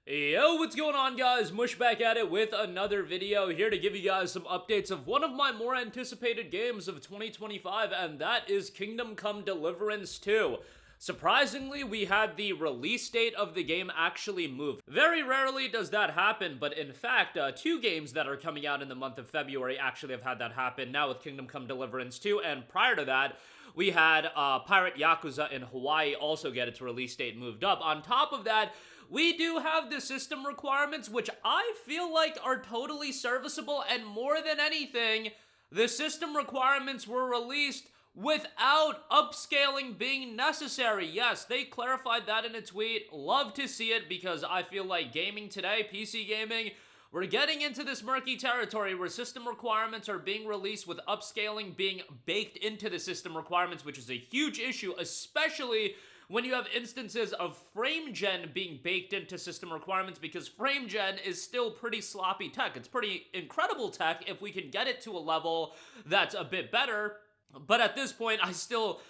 Yo, what's going on, guys? Mush back at it with another video, here to give you guys some updates of one of my more anticipated games of 2025, and that is Kingdom Come Deliverance 2. Surprisingly, we had the release date of the game actually move. Very rarely does that happen, but in fact, two games that are coming out in the month of February actually have had that happen, now with Kingdom Come Deliverance 2, and prior to that, we had Pirate Yakuza in Hawaii also get its release date moved up. On top of that, we do have the system requirements, which I feel like are totally serviceable, and more than anything, the system requirements were released without upscaling being necessary. Yes, they clarified that in a tweet. Love to see it, because I feel like gaming today, PC gaming, we're getting into this murky territory where system requirements are being released with upscaling being baked into the system requirements, which is a huge issue, especially when you have instances of frame gen being baked into system requirements, because frame gen is still pretty sloppy tech. It's pretty incredible tech if we can get it to a level that's a bit better, but at this point, I still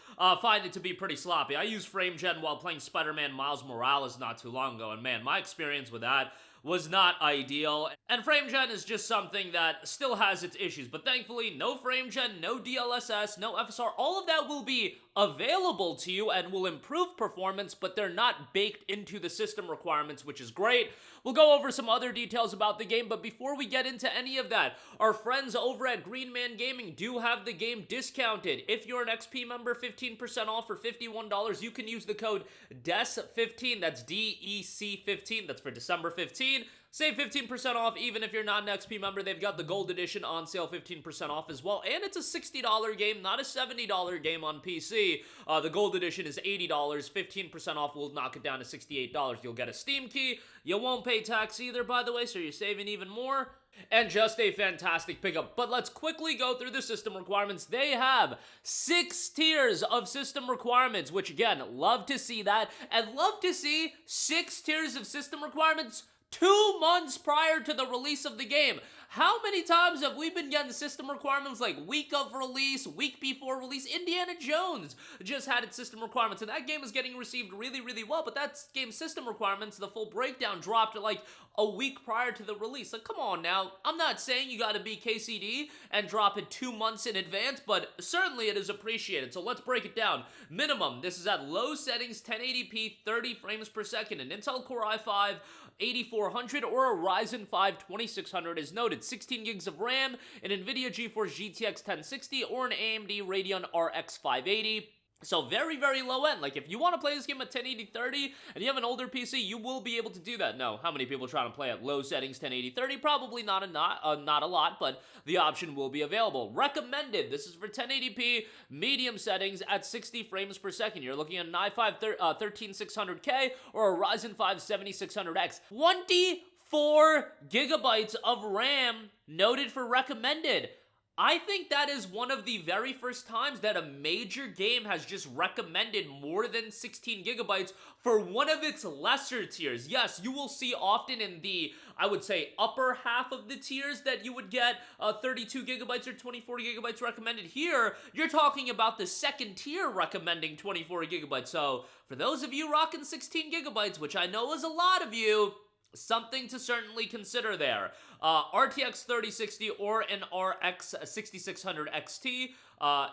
find it to be pretty sloppy. I used frame gen while playing Spider-Man Miles Morales not too long ago, and man, my experience with that was not ideal. And frame gen is just something that still has its issues, but thankfully, no frame gen, no DLSS, no FSR, all of that will be available to you and will improve performance, but they're not baked into the system requirements, which is great. We'll go over some other details about the game, but before we get into any of that, our friends over at Green Man Gaming do have the game discounted. If you're an XP member, 15% off for $51. You can use the code DEC15, that's DEC15, that's for December 15. Save 15% off even if you're not an XP member. They've got the Gold Edition on sale, 15% off as well. And it's a $60 game, not a $70 game on PC. The Gold Edition is $80. 15% off will knock it down to $68. You'll get a Steam key. You won't pay tax either, by the way, so you're saving even more. And just a fantastic pickup. But let's quickly go through the system requirements. They have 6 tiers of system requirements, which again, love to see that. And love to see 6 tiers of system requirements 2 months prior to the release of the game. How many times have we been getting system requirements like week of release, week before release? Indiana Jones just had its system requirements, and that game is getting received really, really well, but that game's system requirements, the full breakdown, dropped like a week prior to the release. Like, come on now. I'm not saying you gotta be KCD and drop it 2 months in advance, but certainly it is appreciated. So let's break it down. Minimum, this is at low settings, 1080p, 30 frames per second. An Intel Core i5 8400 or a Ryzen 5 2600 is noted. 16 gigs of RAM, an NVIDIA GeForce GTX 1060, or an AMD Radeon RX 580. So very, very low end. Like, if you want to play this game at 1080-30 and you have an older PC, you will be able to do that. No, how many people are trying to play at low settings 1080-30? Probably not a lot, but the option will be available. Recommended, this is for 1080p medium settings at 60 frames per second. You're looking at an i5 13600K or a Ryzen 5 7600X. 24 gigabytes of RAM noted for recommended. I think that is one of the very first times that a major game has just recommended more than 16 gigabytes for one of its lesser tiers. Yes, you will see often in the, I would say, upper half of the tiers that you would get 32 gigabytes or 24 gigabytes recommended. Here, you're talking about the second tier recommending 24 gigabytes. So, for those of you rocking 16 gigabytes, which I know is a lot of you, something to certainly consider there. RTX 3060 or an RX 6600 XT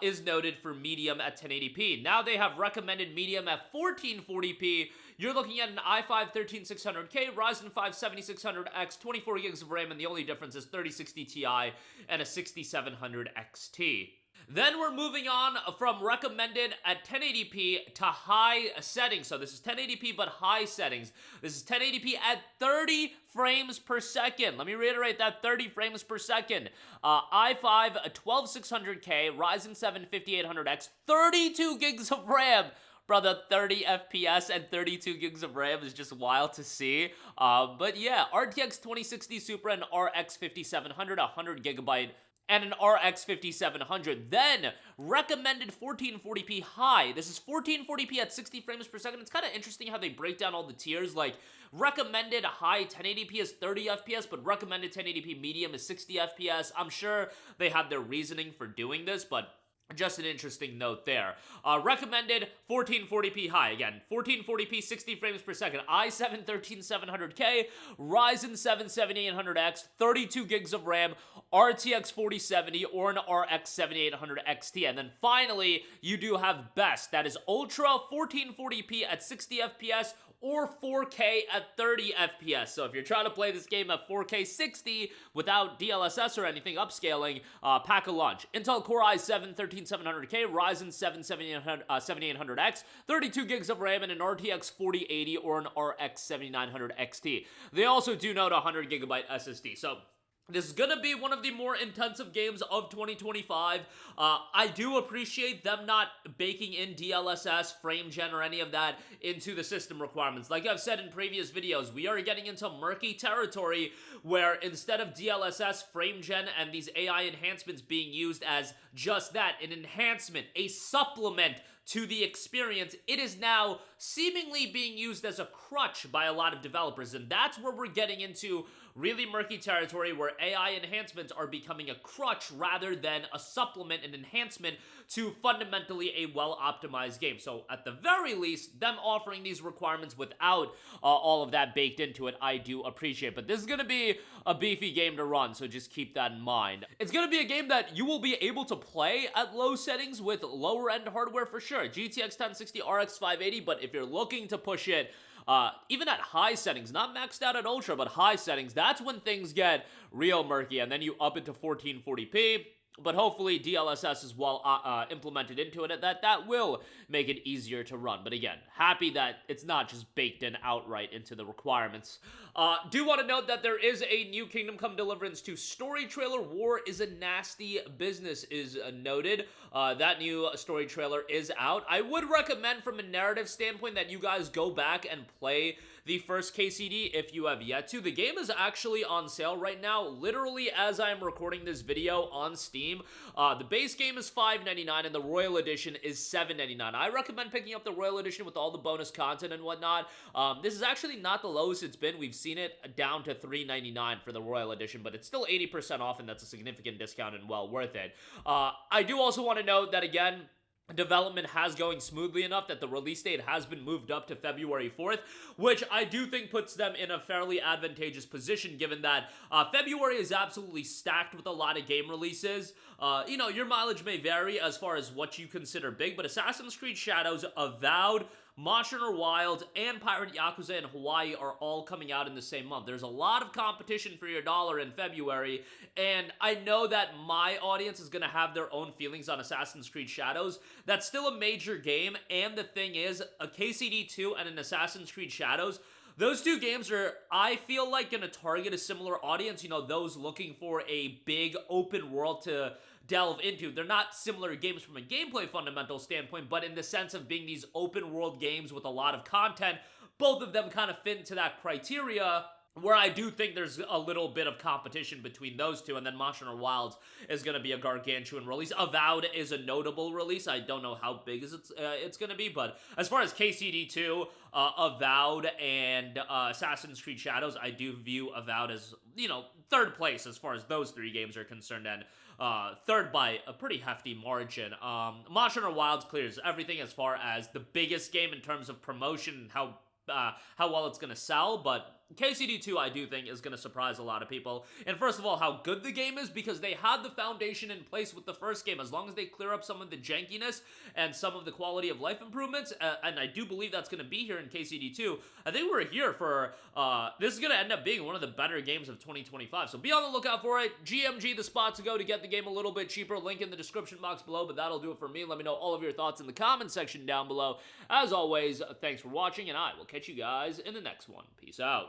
is noted for medium at 1080p. Now they have recommended medium at 1440p. You're looking at an i5 13600K, Ryzen 5 7600X, 24 gigs of RAM, and the only difference is 3060 Ti and a 6700 XT. Then we're moving on from recommended at 1080p to high settings. So this is 1080p but high settings. This is 1080p at 30 frames per second. Let me reiterate that, 30 frames per second. i5 12600K, Ryzen 7 5800X, 32 gigs of RAM. Brother, 30 FPS and 32 gigs of RAM is just wild to see. But yeah, RTX 2060 Super and RX 5700, 100 gigabyte and an RX 5700. Then, recommended 1440p high. This is 1440p at 60 frames per second. It's kind of interesting how they break down all the tiers. Like, recommended high 1080p is 30 FPS, but recommended 1080p medium is 60 FPS. I'm sure they had their reasoning for doing this, but Just an interesting note there. Recommended 1440p high. Again, 1440p, 60 frames per second. i7 13700K, Ryzen 7 7800X, 32 gigs of RAM, RTX 4070 or an RX 7800 XT. And then finally, you do have best. That is Ultra 1440p at 60 FPS or 4K at 30 FPS. So if you're trying to play this game at 4K 60 without DLSS or anything upscaling, pack a lunch. Intel Core i7 13700K, Ryzen 7 7800X, 32 gigs of RAM, and an RTX 4080 or an RX 7900 XT. They also do note 100 gigabyte SSD. So this is going to be one of the more intensive games of 2025. I do appreciate them not baking in DLSS, frame gen, or any of that into the system requirements. Like I've said in previous videos, we are getting into murky territory where instead of DLSS, frame gen, and these AI enhancements being used as just that, an enhancement, a supplement to the experience, it is now seemingly being used as a crutch by a lot of developers, and that's where we're getting into really murky territory where AI enhancements are becoming a crutch rather than a supplement and enhancement to fundamentally a well-optimized game. So at the very least, them offering these requirements without all of that baked into it, I do appreciate. But this is going to be a beefy game to run, so just keep that in mind. It's going to be a game that you will be able to play at low settings with lower-end hardware for sure. GTX 1060, RX 580, but if you're looking to push it even at high settings, not maxed out at ultra, but high settings, that's when things get real murky, and then you up it to 1440p. But hopefully DLSS is well implemented into it, that will make it easier to run. But again, happy that it's not just baked in outright into the requirements. Do want to note that there is a new Kingdom Come Deliverance 2 story trailer. War is a nasty business is noted. That new story trailer is out. I would recommend from a narrative standpoint that you guys go back and play the first KCD if you have yet to. The game is actually on sale right now, literally as I'm recording this video on Steam. The base game is $5.99 and the Royal Edition is $7.99. I recommend picking up the Royal Edition with all the bonus content and whatnot. This is actually not the lowest it's been. We've seen it down to $3.99 for the Royal Edition, but it's still 80% off, and that's a significant discount and well worth it. I do also want to note that, again, development has going smoothly enough that the release date has been moved up to February 4th, which I do think puts them in a fairly advantageous position given that February is absolutely stacked with a lot of game releases. You know, your mileage may vary as far as what you consider big, but Assassin's Creed Shadows, Avowed, Monster Hunter Wilds, and Pirate Yakuza in Hawaii are all coming out in the same month. There's a lot of competition for your dollar in February, and I know that my audience is going to have their own feelings on Assassin's Creed Shadows. That's still a major game, and the thing is, a KCD 2 and an Assassin's Creed Shadows, those two games are, I feel like, going to target a similar audience, you know, those looking for a big open world to delve into. They're not similar games from a gameplay fundamental standpoint, but in the sense of being these open world games with a lot of content, both of them kind of fit into that criteria, where I do think there's a little bit of competition between those two. And then Monster Hunter Wilds is going to be a gargantuan release. Avowed is a notable release. I don't know how big it's going to be, but as far as KCD 2, Avowed, and Assassin's Creed Shadows, I do view Avowed as, you know, third place as far as those three games are concerned, and third by a pretty hefty margin. Monster Hunter Wilds clears everything as far as the biggest game in terms of promotion and how well it's going to sell, but KCD 2, I do think, is going to surprise a lot of people. And first of all, how good the game is, because they had the foundation in place with the first game. As long as they clear up some of the jankiness and some of the quality of life improvements, and I do believe that's going to be here in KCD 2, I think we're here for, this is going to end up being one of the better games of 2025. So be on the lookout for it. GMG, the spot to go to get the game a little bit cheaper. Link in the description box below, but that'll do it for me. Let me know all of your thoughts in the comment section down below. As always, thanks for watching, and I will catch you guys in the next one. Peace out.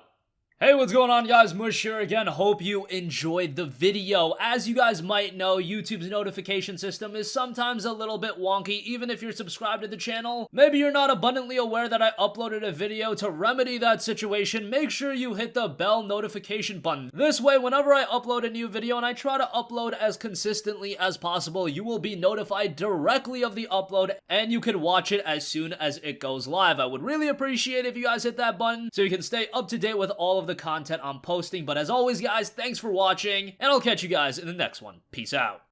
Hey, what's going on, guys? Mush here again. Hope you enjoyed the video. As you guys might know, YouTube's notification system is sometimes a little bit wonky, even if you're subscribed to the channel. Maybe you're not abundantly aware that I uploaded a video. To remedy that situation, make sure you hit the bell notification button. This way, whenever I upload a new video, and I try to upload as consistently as possible, you will be notified directly of the upload, and you can watch it as soon as it goes live. I would really appreciate if you guys hit that button so you can stay up to date with all of the content I'm posting. But as always, guys, thanks for watching, and I'll catch you guys in the next one. Peace out.